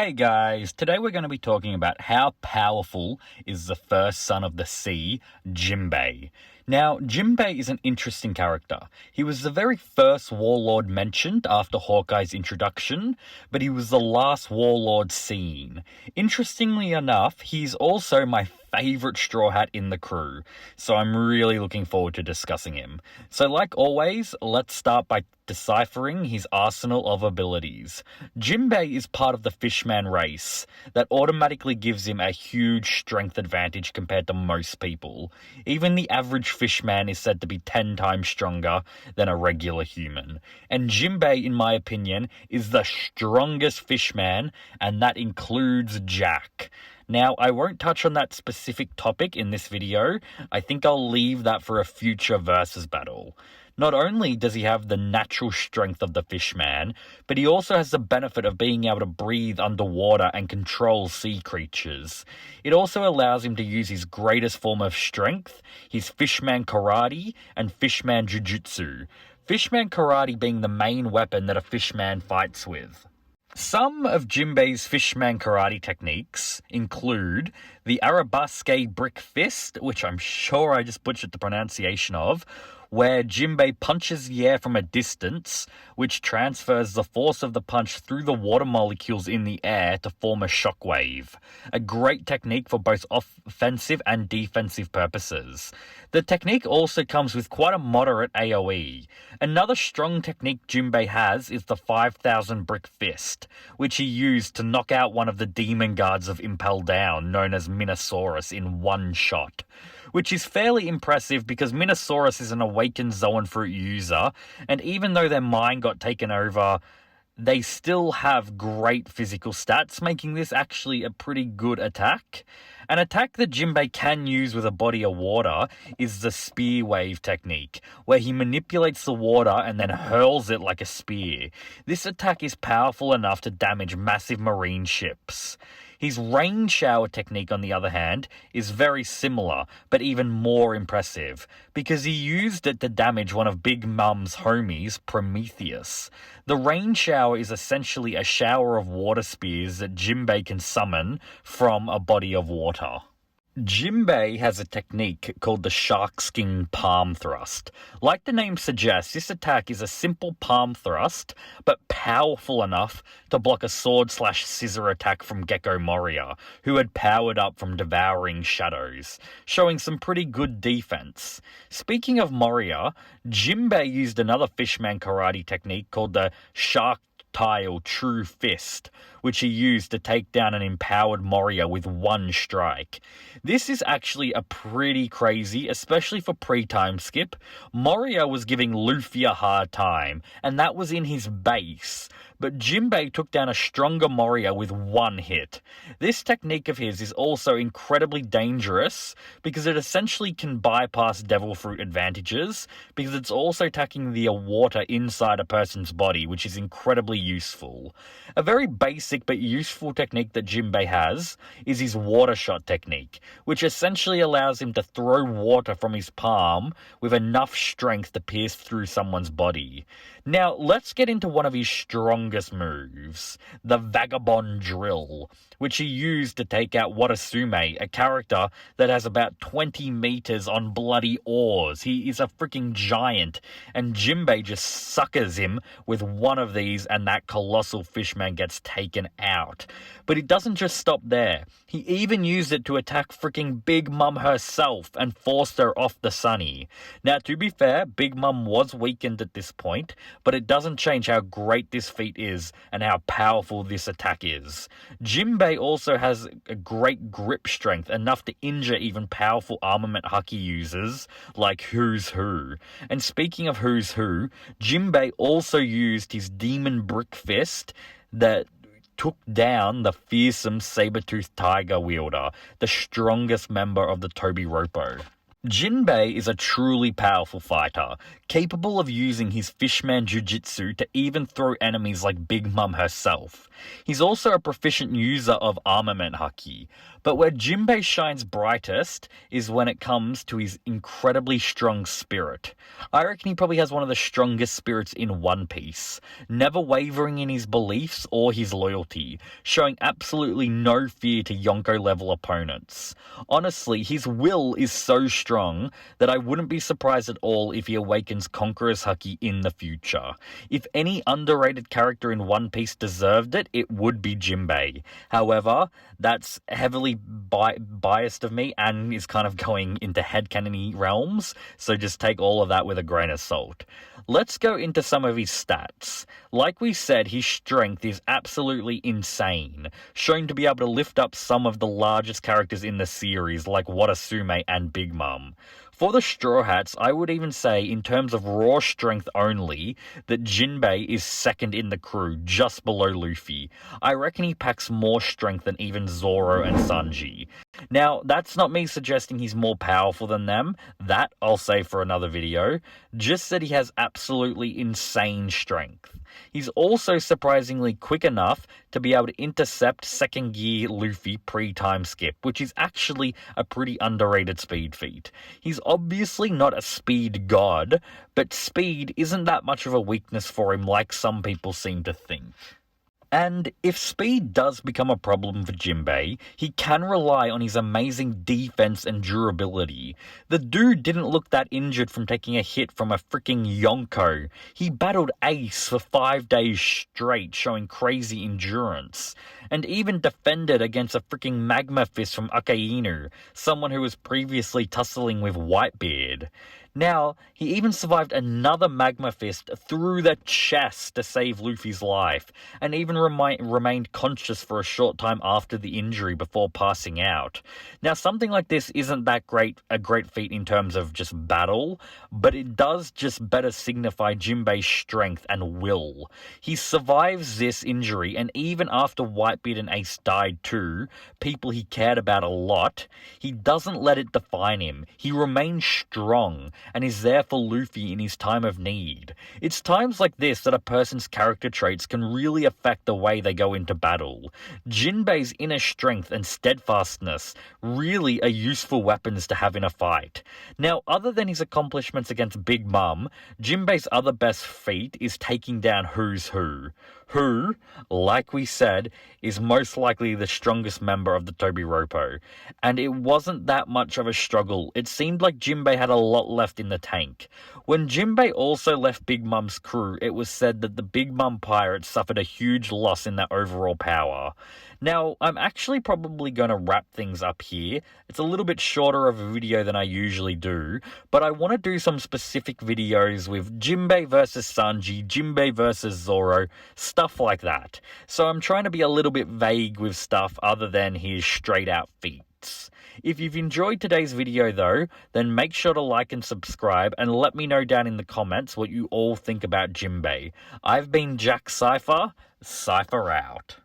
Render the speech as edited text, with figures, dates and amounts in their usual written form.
Hey guys, today we're going to be talking about how powerful is the first son of the sea, Jinbei. Now, Jinbei is an interesting character. He was the very first warlord mentioned after Hawkeye's introduction, but he was the last warlord seen. Interestingly enough, he's also my favorite Straw Hat in the crew, so I'm really looking forward to discussing him. So like always, let's start by deciphering his arsenal of abilities. Jinbei is part of the Fishman race. That automatically gives him a huge strength advantage compared to most people. Even the average Fishman is said to be 10 times stronger than a regular human. And Jinbei, in my opinion, is the strongest Fishman, and that includes Jack. Now, I won't touch on that specific topic in this video. I think I'll leave that for a future versus battle. Not only does he have the natural strength of the Fishman, but he also has the benefit of being able to breathe underwater and control sea creatures. It also allows him to use his greatest form of strength, his Fishman Karate and Fishman Jiu-Jitsu. Fishman Karate being the main weapon that a Fishman fights with. Some of Jinbei's Fishman Karate techniques include the Arabesque Brick Fist, which I'm sure I just butchered the pronunciation of, where Jinbei punches the air from a distance, which transfers the force of the punch through the water molecules in the air to form a shockwave. A great technique for both offensive and defensive purposes. The technique also comes with quite a moderate AoE. Another strong technique Jinbei has is the 5,000 Brick Fist, which he used to knock out one of the demon guards of Impel Down, known as Minosaurus, in one shot. Which is fairly impressive because Minosaurus is an awakened Zoan Fruit user, and even though their mind got taken over, they still have great physical stats, making this actually a pretty good attack. An attack that Jinbei can use with a body of water is the spear wave technique, where he manipulates the water and then hurls it like a spear. This attack is powerful enough to damage massive marine ships. His rain shower technique, on the other hand, is very similar, but even more impressive, because he used it to damage one of Big Mum's homies, Prometheus. The rain shower is essentially a shower of water spears that Jinbei can summon from a body of water. Jinbei has a technique called the shark skin palm thrust. Like the name suggests, this attack is a simple palm thrust, but powerful enough to block a sword/scissor attack from Gecko Moria, who had powered up from devouring shadows, showing some pretty good defense. Speaking of Moria, Jinbei used another Fishman Karate technique called the shark tile true fist, which he used to take down an empowered Moria with one strike. This is actually a pretty crazy, especially for pre-time skip. Moria was giving Luffy a hard time, and that was in his base, but Jinbei took down a stronger Moria with one hit. This technique of his is also incredibly dangerous because it essentially can bypass Devil Fruit advantages, because it's also attacking the water inside a person's body, which is incredibly useful. A very basic but useful technique that Jinbei has is his water shot technique, which essentially allows him to throw water from his palm with enough strength to pierce through someone's body. Now, let's get into one of his strongest moves, the Vagabond Drill, which he used to take out Watasume, a character that has about 20 meters on bloody oars. He is a freaking giant, and Jinbei just suckers him with one of these, and that colossal fishman gets taken out. But it doesn't just stop there. He even used it to attack freaking Big Mum herself and forced her off the sunny. Now, to be fair, Big Mum was weakened at this point, but it doesn't change how great this feat is and how powerful this attack is. Jinbei also has a great grip strength, enough to injure even powerful armament haki users like Who's Who. And speaking of Who's Who, Jinbei also used his Demon Brick Fist that took down the fearsome saber-toothed tiger wielder, the strongest member of the Tobi Roppo. Jinbei is a truly powerful fighter, capable of using his Fishman Jiu-Jitsu to even throw enemies like Big Mom herself. He's also a proficient user of armament haki, but where Jinbei shines brightest is when it comes to his incredibly strong spirit. I reckon he probably has one of the strongest spirits in One Piece, never wavering in his beliefs or his loyalty, showing absolutely no fear to Yonko level opponents. Honestly, his will is so strong that I wouldn't be surprised at all if he awakens Conqueror's Haki in the future. If any underrated character in One Piece deserved it, it would be Jinbei. However, that's heavily biased of me and is kind of going into headcanon-y realms, so just take all of that with a grain of salt. Let's go into some of his stats. Like we said, his strength is absolutely insane, shown to be able to lift up some of the largest characters in the series like Watasume and Big Mom. For the Straw Hats, I would even say, in terms of raw strength only, that Jinbei is second in the crew, just below Luffy. I reckon he packs more strength than even Zoro and Sanji. Now, that's not me suggesting he's more powerful than them, that I'll save for another video, just that he has absolutely insane strength. He's also surprisingly quick enough to be able to intercept second gear Luffy pre-time skip, which is actually a pretty underrated speed feat. He's obviously not a speed god, but speed isn't that much of a weakness for him like some people seem to think. And if speed does become a problem for Jinbei, he can rely on his amazing defense and durability. The dude didn't look that injured from taking a hit from a freaking Yonko. He battled Ace for 5 days straight, showing crazy endurance. And even defended against a freaking magma fist from Akainu, someone who was previously tussling with Whitebeard. Now, he even survived another magma fist through the chest to save Luffy's life, and even remained conscious for a short time after the injury before passing out. Now, something like this isn't that a great feat in terms of just battle, but it does just better signify Jinbei's strength and will. He survives this injury, and even after Whitebeard and Ace died too, people he cared about a lot, he doesn't let it define him. He remains strong, and is there for Luffy in his time of need. It's times like this that a person's character traits can really affect the way they go into battle. Jinbei's inner strength and steadfastness really are useful weapons to have in a fight. Now, other than his accomplishments against Big Mom, Jinbei's other best feat is taking down Who's who, like we said, is most likely the strongest member of the Tobiropo. And it wasn't that much of a struggle. It seemed like Jinbei had a lot left in the tank. When Jinbei also left Big Mom's crew, it was said that the Big Mom pirates suffered a huge loss in their overall power. Now, I'm actually probably going to wrap things up here. It's a little bit shorter of a video than I usually do, but I want to do some specific videos with Jinbei versus Sanji, Jinbei versus Zoro, stuff like that. So I'm trying to be a little bit vague with stuff other than his straight out feats. If you've enjoyed today's video though, then make sure to like and subscribe and let me know down in the comments what you all think about Jinbei. I've been Jack Cypher, Cypher out.